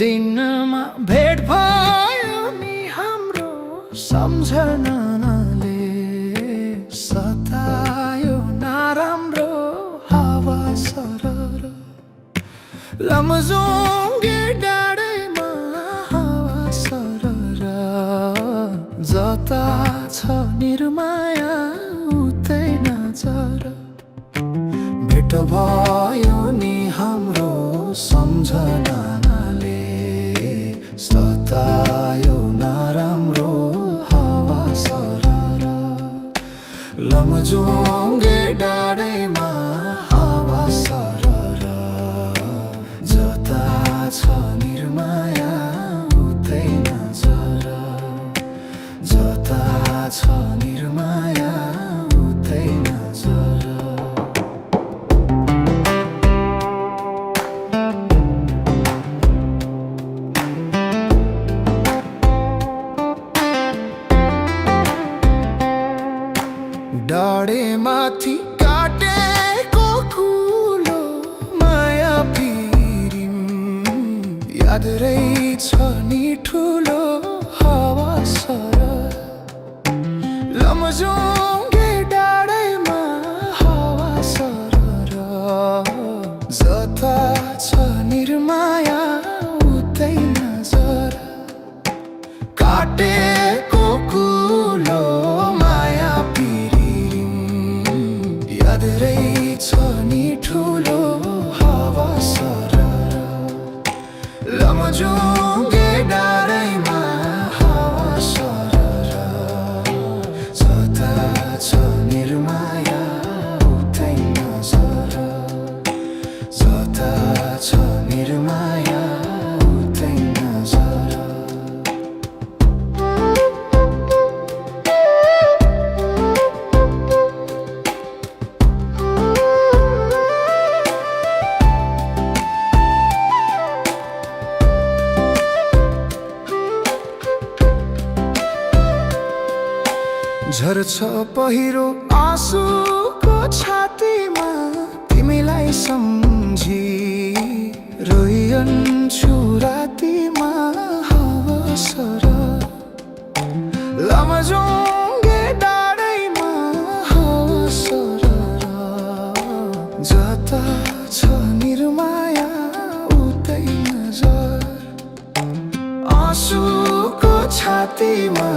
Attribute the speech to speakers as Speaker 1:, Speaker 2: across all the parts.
Speaker 1: दिनमा भेट भयो नि हाम्रो सम्झनाले सतायो नराम्रो हावा सरर लमजुङ्गे डाँडैमा हावा सरर जता छ निर्माया उतै नजर भेट भयो नि हाम्रो सम्झनाले सतायो नराम्रो हावा सरर लमजुङ्गे डाँडैमा हावा सरर जता छ निर्माया उतै नजर जता छ निर्माया उतै नजर डाँडेमाथि काटेको कुलो माया पिरिम याद रहेछ नि ठुलो हावा सरर लमजुङ्गे डाँडैमा हावा सरर जता छ निर्माया उतै नजर काटेको कुलो माया याद रहेछ नि ठुलो हावा सरर लमजुङ्गे डाँडैमा हावा सरर जता छ निर्माया उतै नजर जता छ निर्माया उतै नजर झर्छ पहिरो आँसुको छातीमा तिमीलाई सम्झी रोइन्छु रातिमा हावा सरर लमजुङ्गे डाँडैमा हावा सरर जता छ निर्माया उतै नजर आँसुको छातीमा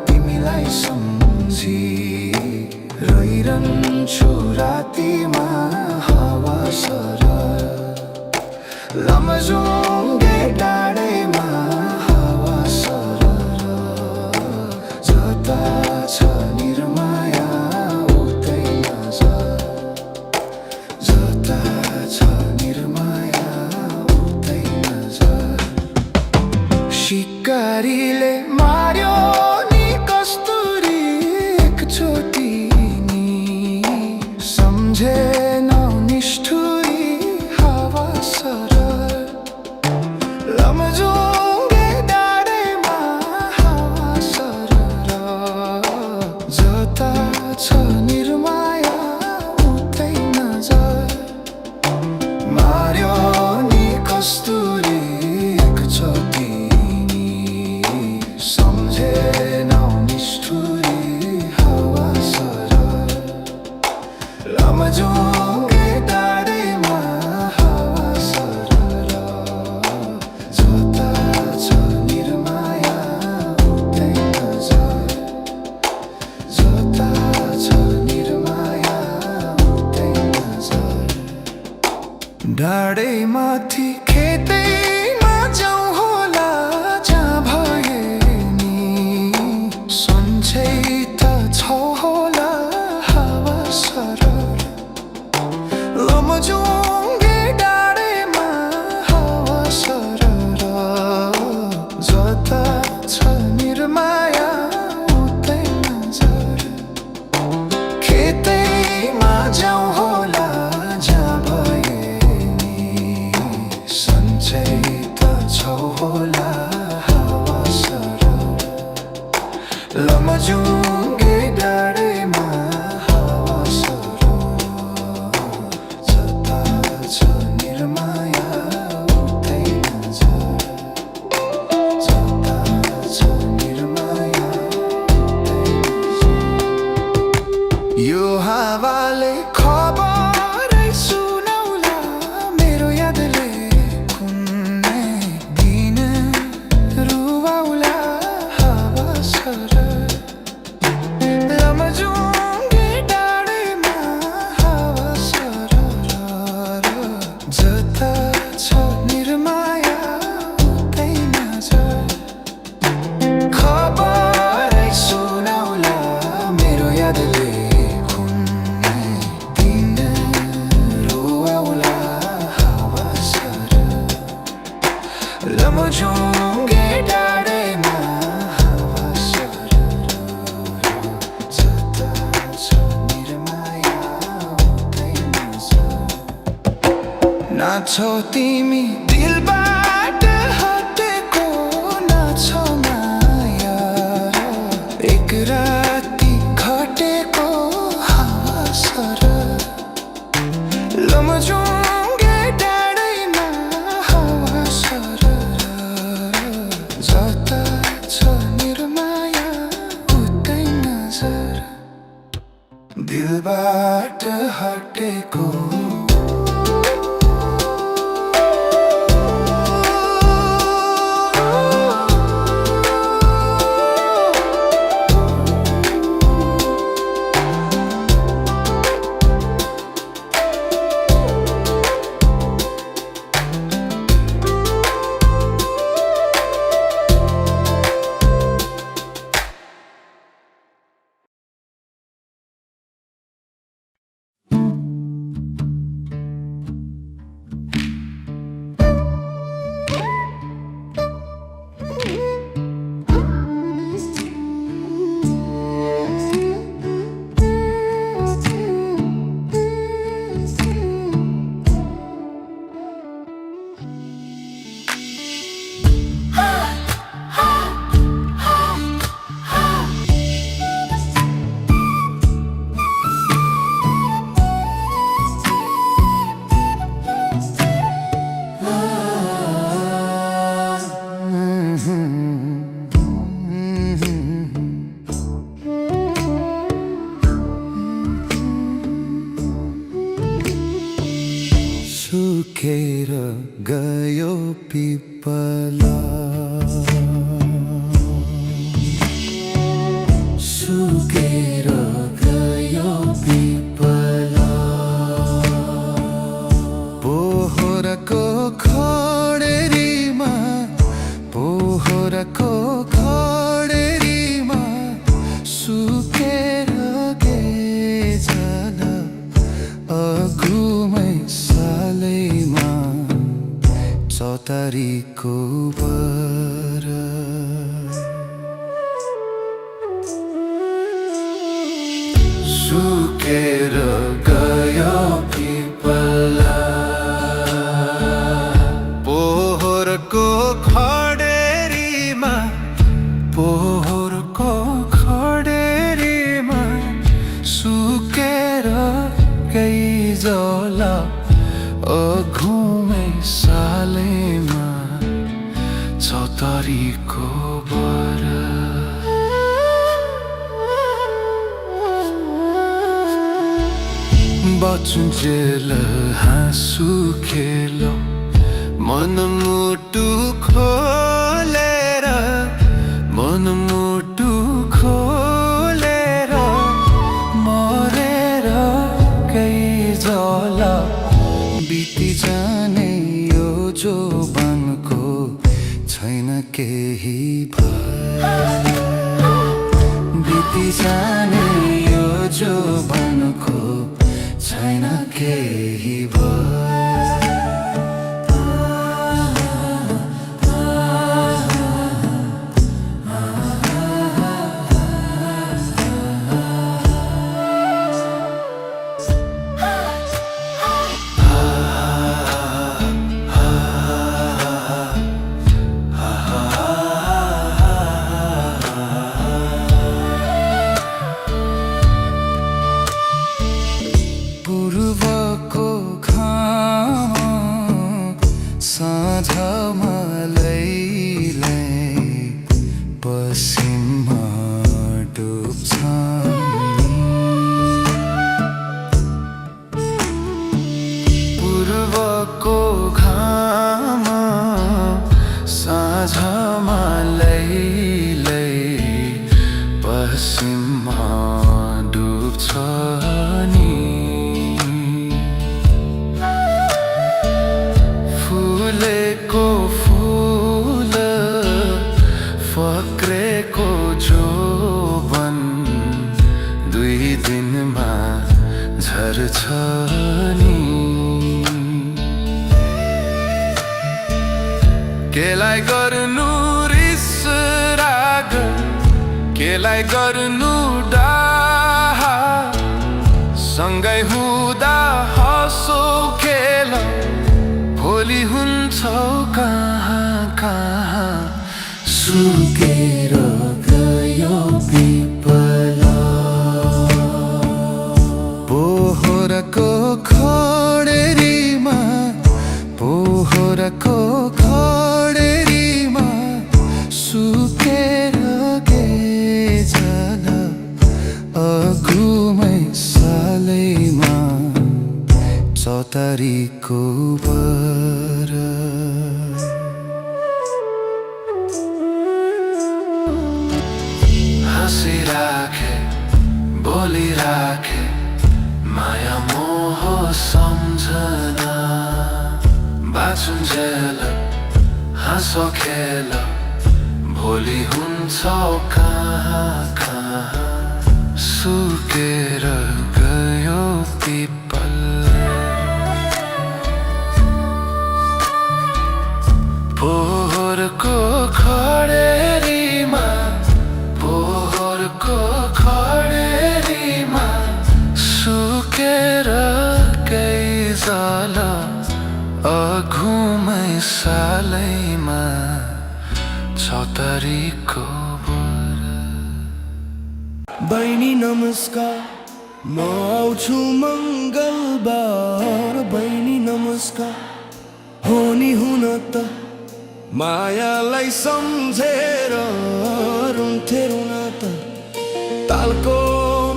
Speaker 1: तिमीलाई सम्झी रोइरहन्छु रातिमा हावा सरर लमजुङ्गे डाँडैमा हावा सरर जता छ निर्माया उतै नजर जता छ निर्माया उतै नजर शिकारीले मार्यो नि कस्तुरी एकचोटि नि सम्झेनौ निष्ठुरी हावा सरर लमजुङ्गे डाँडैमा हावा सरर जता छ निर्माया उतै नजर मार्यो नि कस्तुरी एकचोटि सम्झेनौ निष्ठुरी हावा सरर लमजुङ्गे डाँडैमा हावा सरर जता लमजुङ्गे डाँडैमा हावा सरर जता छ निर्माया उतै नजर नाच्छौ तिमी दिलबाट हटेको नाच्छौ माया एक राति खटेको हावा सरर लमजुङ्गे डाँडैमा हावा सरर जता छ निर्माया उतै नजर दिलबाट हटेको सुकेर गयो पिपला सुकेर गयो पिपला पोहोरको खडेरीमा पोहोरको खडेरीमा सुकेर गेजला अघुमै सालैमा चौतारीको बर सुकेर गयो पिपला पोहोरको खडेरीमा पोहोरको खडेरीमा सुकेर गइजला अघुमै सालैमा चौतारीको बर बचुन्जेल हाँसु खेलो मनमुटु खोलेर मनमुटु खोलेर मरेर गइजला बिति जाने यो जोबनको छैन केही भर बिति जाने यो जोबनको छैन केही भर पूर्वको घाम साँझमा लैलै पश्चिममा डुब्छ पूर्वको घाम साँझमा लैलै पश्चिममा डुब्छ नि फुलेको फुल फक्रेको जोबन दुई दिनमा झर्छ नि केलाई गर्नु रिस राग केलाई गर्नु डाहा सँगै हुँदा हँसो खेल भोलि हुन्छौ कहाँ कहाँ सुकेर गयो पिपला पोहोरको खडेरीमा पोहोरको खडेरीमा सुकेर गेजल अघुमै सालैमा चौतारीको बर हाँसिराखे बोलिराखे माया मोह सम्झना बाँचुन्जेल हाँसो खेल भोलि हुन्छौ कहाँ कहाँ सुकेर गयो पिपल पोहोरको खडेरीमा पोहोरको खडेरीमा सुकेर गइजल अघुमै सालैमा चौतारीको बर
Speaker 2: बहिनी नमस्कार म आउँछु मङ्गलबार बहिनी नमस्कार हो नि हुन त मायालाई सम्झेर रुन्थे रुन त तालको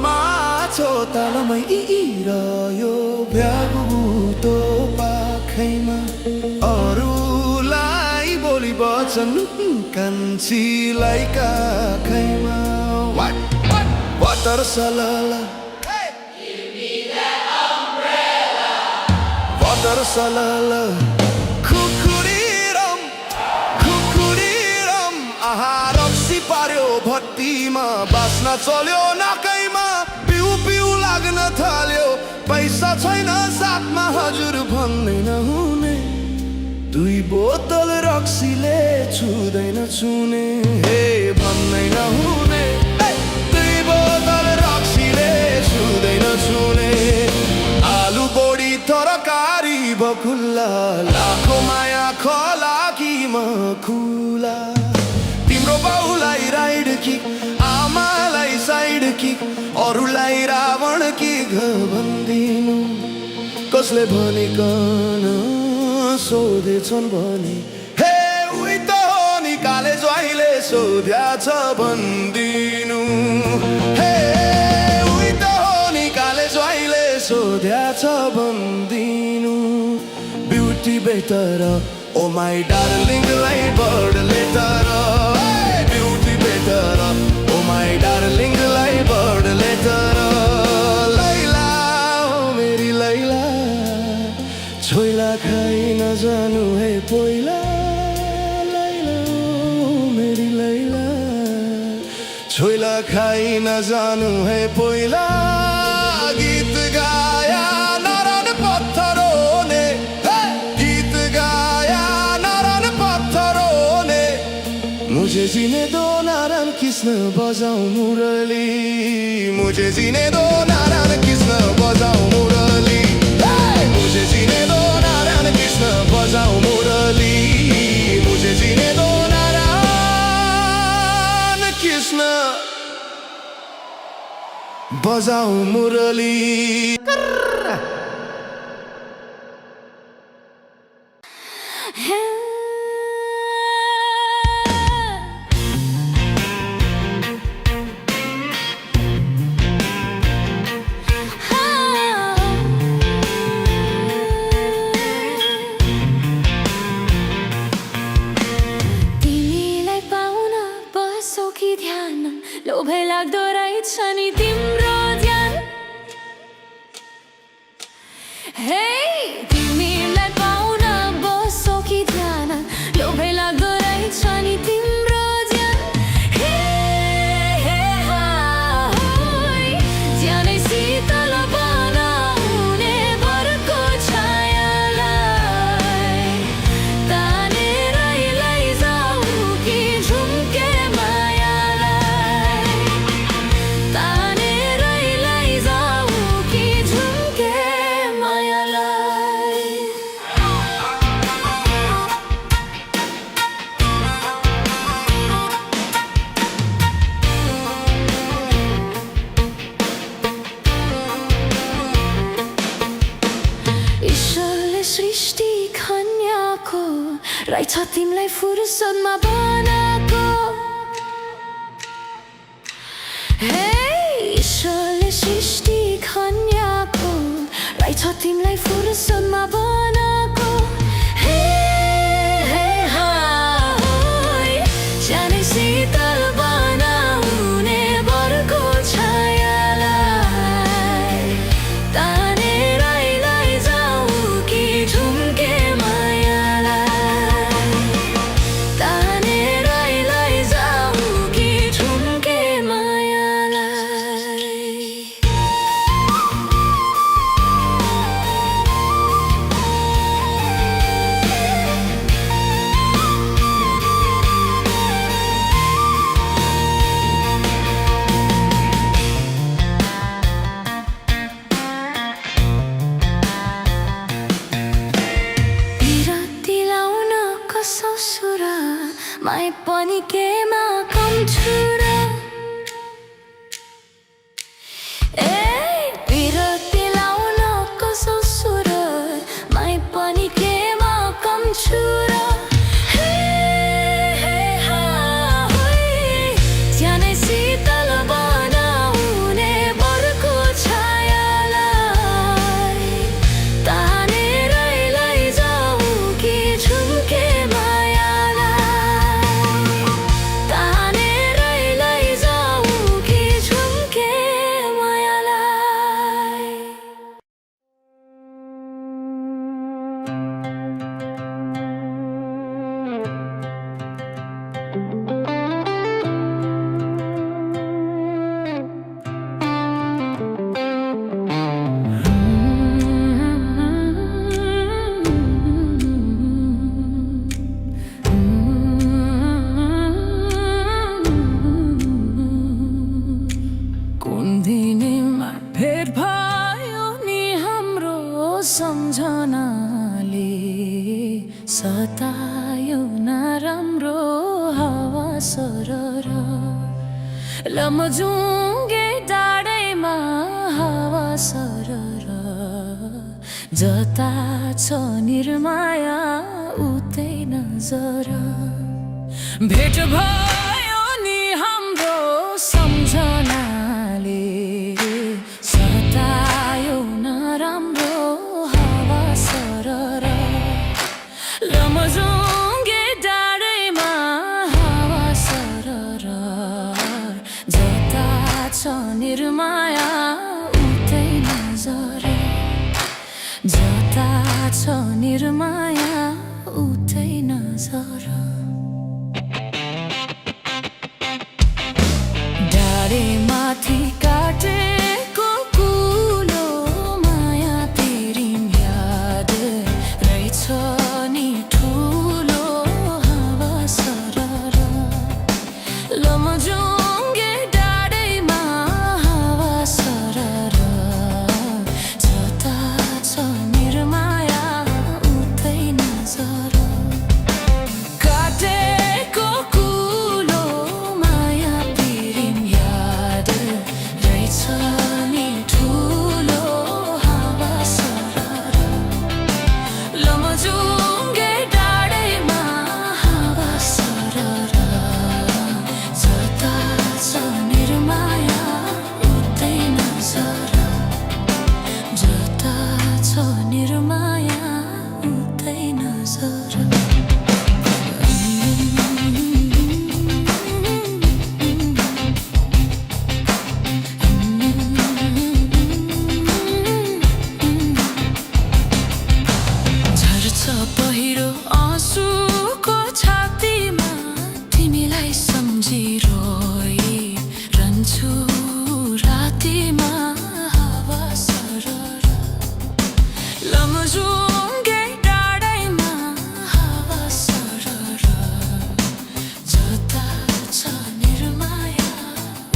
Speaker 2: माछो तालमै इरह्यो भ्यागुतो पाखैमा अरूलाई बोली बचन कान्छीलाई काखैमा वाटर सलला वाटर सलला खुकुरीरम आहा रक्सी पार्यो भट्टीमा बास्न चल्यो नाकैमा पिउ पिउ लाग्न थाल्यो पैसा छैन साथमा हजुर भन्दै नहुने दुई बोतल रक्सीले छुँदैन छुने हे भन्दै नहुने दुई बोतल रक्सीले छुँदैन छुने आलु बोडी तरकारी बखुल्ला लाखो माया खोला कि म खुला तिम्रो बाउलाई राइड किक आमालाई साइड किक अरूलाई रावण कि भन्दिनु कसले भनिकन सोधेछन् भने हे उही त हो नि काले ज्वाइँले सोध्या छ भन्दिनु हे उही त हो नि काले ज्वाइँले सोध्या छ भन्दिनु ब्युटी बेटर ओ माई डार्लिङलाई bird letter beauty better oh my डार्लिङलाई बर्ड लेटर लैला ओ मेरी लैला छोइला खाइ नजानु है पोइला लैला ओ मेरी लैला छोइला खाइ नजानु है पोइला गीत गाया नारायण पत्थरों ने गीत गाया नारायण पत्थरों ने मुझे जीने दो नारायण कृष्ण बजाऊं मुरली मुझे जीने दो नारायण कृष्ण बजाऊं मुरली मुझे जीने दो नारायण कृष्ण बजाऊं मुरली मुझे जीने दो नारायण कृष्ण बजाऊं मुरली
Speaker 3: लोभै लाग्दो रहेछ नि तिम्रो ध्यान हे तिमीलाई पाउन बसो कि ध्यान लोभै लाग्दो रहेछ नि तिम्रो ध्यान हे ज्यानै शीतल बनाउने बरको छायालाई तानेर छ तिमीलाई फुर्सदमा बनाएको हे ईश्वरले सृष्टि खन्याएको रहेछ तिमीलाई फुर्सदमा बनाएको हे हे हाय जाने शीतल बनाउने बरको छायालाई तानेर लैजाऊ कि झुम्के मायालाई तानेर लैजाऊ कि झुम्के मायालाई ससुर माया पनि केमा कम छु र ए बिरती लाउन कसो सुर माया पनि केमा कम छु र हे हे हा होइ ज्यानै शीतल बनाउने बरको छायालाई तानेर लैजाऊ कि झुम्के सम्झनाले सतायो नराम्रो हावा सरर लमजुङ्गे डाँडैमा हावा सरर जता छ निर्माया उतै नजर भेट भयो नि हाम्रो सम्झनाले सतायो नराम्रो लमजुङ्गे डाँडैमा हावा सरर जता छ निर्माया उतै नजर जता छ निर्माया उतै नजर डाँडेमाथि काटेको कुलो माया तेरी याद रहेछ नि ठुलो हावा सरर लमजुङ्गे डाँडैमा हावा सरर जता छ निर्माया उतै नजर काटेको कुलो माया तेरी याद रहेछ नि ठुलो हावा सरर लमजुङ्गे डाँडैमा हावा सरर जता छ निर्माया उतै नजर जता छ निर्माया उतै नजर झर्छ पहिरो आँसुको छातीमा तिमीलाई सम्झिरोई रहन्छु रातिमा हावा सरर लमजुङ्गे डाँडैमा हावा सरर जता छ निर्माया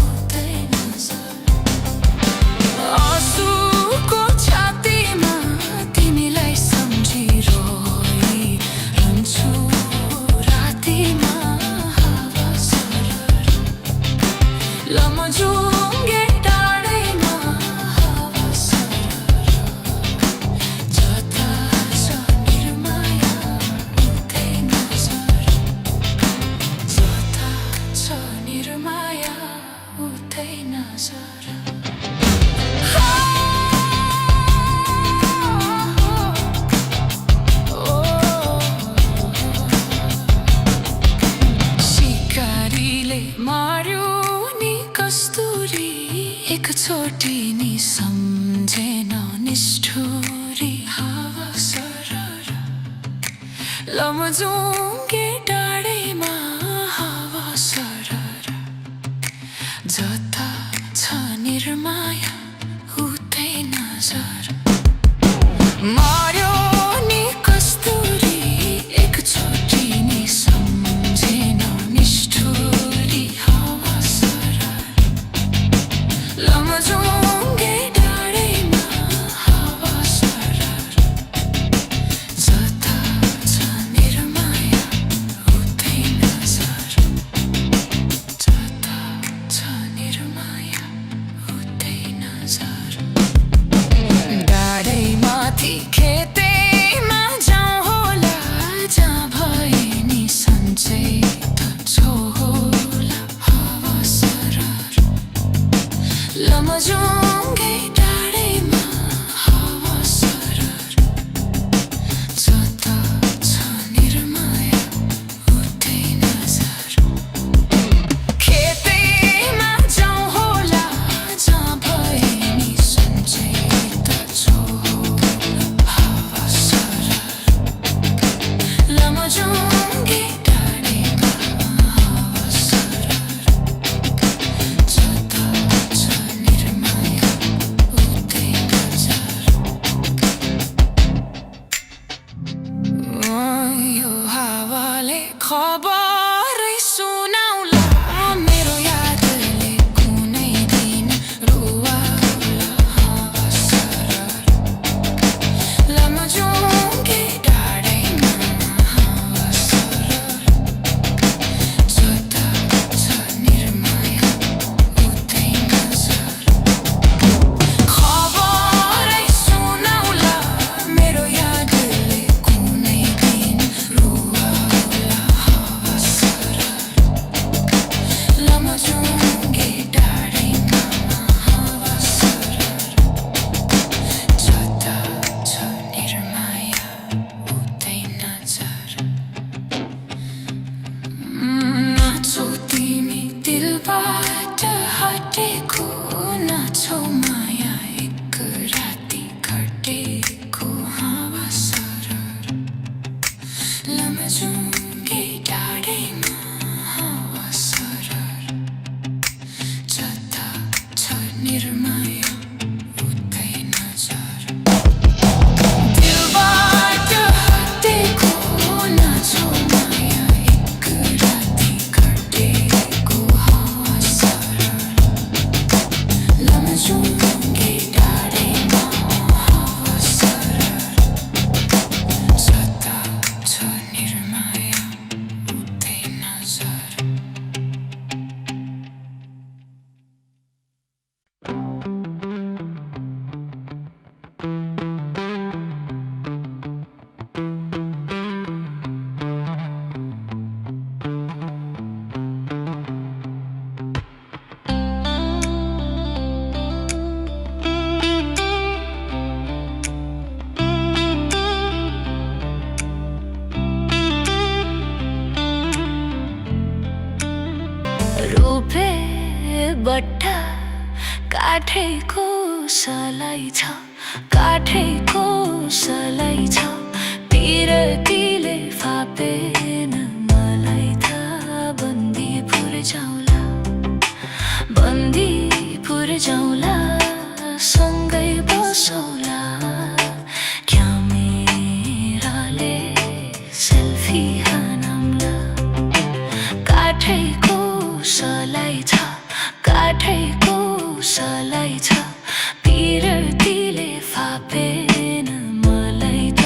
Speaker 3: उतै नजर आँसुको छातीमा तिमीलाई सम्झिरोई रहन्छु रातिमा हावा सरर लमजुङ्गे डाँडैमा हावा सरर जता छ निर्माया उतै नजर एकचोटि नि सम्झेन निष्ठुरी हावा सरर लमजुङ्गे डाँडैमा हावा सरर जता छ निर्माया उतै नजर मार्यो नि कस्तुरी एकचोटि नि सम्झेन निष्ठुरी हावा सरर लमजुङ्गे डाँडैमा हावा सरर जता छ निर्माया उतै नजर जता छ निर्माया उतै नजर डाँडैमाथि खेतैमा जाउँ होला जहाँ भए नि सन्चै त छो होला हावा सरर लमजुङ्गे डाँडैमा हावा सरर जता छ निर्माया उतै नजर खेतैमा जाउँ होला जहाँ भए नि सन्चै त छो होला हावा सरर लमजुङ्गे डाँडैमा हावा सरर जता छ निर्माया उतै नजर यो हावाले खबरै सुनाउला मेरो यादले कुनै दिन रुवाउला हावा सरर लमजुङ्गे डाँडैमा हावा सरर जता छ निर्माया उतै नजर खबरै सुनाउला मेरो यादले कुनै दिन रुवाउला हावा सरर लमजुङ्गे डाँडैमा हावा सरर जता छ निर्माया उतै नजर नाचौ तिमी दिलबाट हटेको नाचौ माया एक राति घटेको हावा सरर लमजुङ्गे डाँडैमा हावा सरर जता छ निर्माया उतै नजर दिलबाट हटेको नाचौ माया एक राति घटेको हावा सरर लमजुङ्गे डाँडैमा हावा सरर जता छ निर्माया उतै नजर रोपे बट्टा काठैको सलाई छ काठैको सलाई छ पिरतीले फापेन मलाई त बन्दीपुर जाउँला बन्दीपुर जाउँला सँगै बसौला क्यामेराले सेल्फी हानौँला काठैको सलाई छ काठैको सलाई छ पिरतीले फापेन मलाई त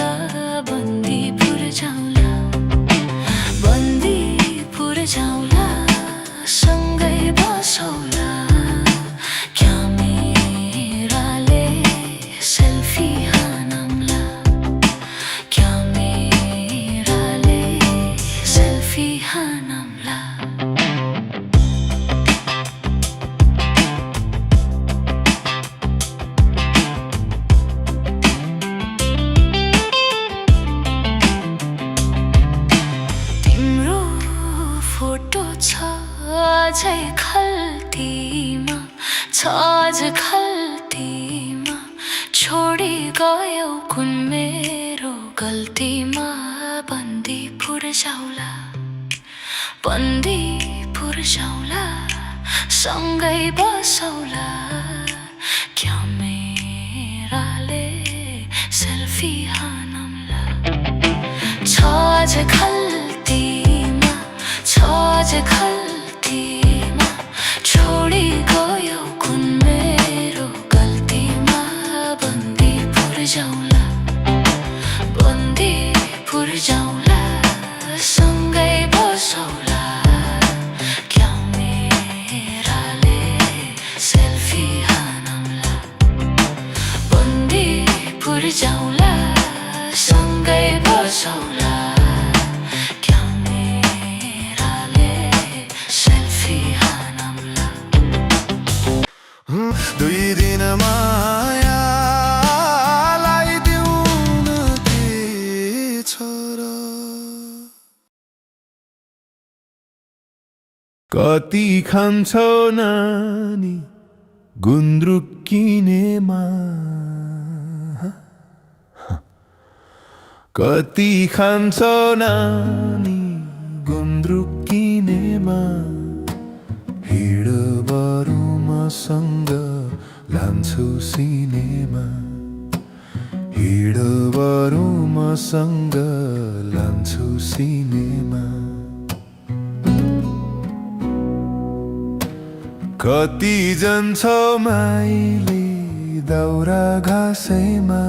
Speaker 3: बन्दीपुर जाउँला बन्दीपुर जाउँला सँगै बसौला क्यामेराले सेल्फी हानौँला क्यामेराले सेल्फी हानौँला छ आज खल्तीमा छोडी गयो कुन मेरो गल्तीमा बन्दीपुर जाउला बन्दीपुर जाउला सँगै बसौला क्यामेराले सेल्फी हानौला छ आज खल्तीमा छ आज खल्तीमा छोडी गयो कुन मेरो गल्तीमा बन्दीपुर जाउला बन्दीपुर जाउला सँगै बसौला क्यामेराले सेल्फी हानौला बन्दीपुर जाउला सँगै बसौला क्यामेराले सेल्फी हानौला
Speaker 2: दुई दिन मायालाई दिउन के छ र कति खान्छौ नानी गुन्द्रुक किनेमा कति खान्छौ नानी गुन्द्रुक किनेमा हिँड बरु मसँग लान्छु सिनेमा हिँड बरु मसँग लान्छु सिनेमा कति जान्छौ माइली दाउरा घाँसैमा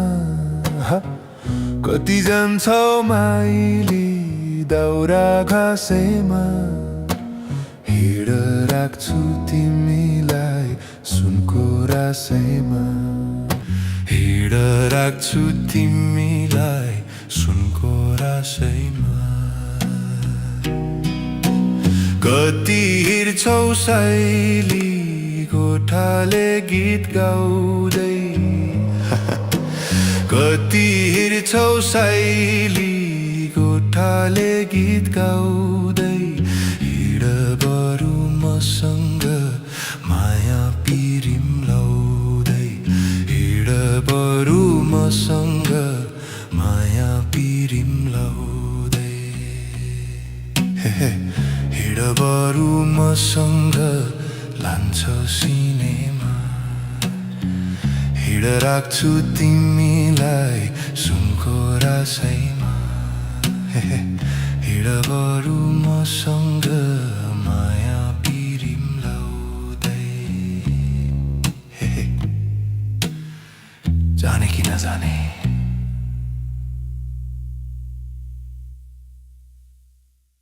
Speaker 2: कति जान्छौ माइली दाउरा घाँसैमा हिँड राख्छु तिमीलाई सुनको रासैमा हिँड राख्छु तिमीलाई सुनको रासैमा कति हिँड्छौ साइली गोठाले गीत गाउँदै कति हिँड्छौ साइली गोठाले गीत गाउँदै हिँड बरु मसँग माया पिरिम लाउँदै हिँड बरु मसँग माया पिरिम लाउँदै हिँड बरु मसँग लान्छ सिनेमा हिँड राख्छु तिमीलाई सुनको रासैमा हिँड बरु मसँग माया पिरिम लाउँदै जाने कि नजाने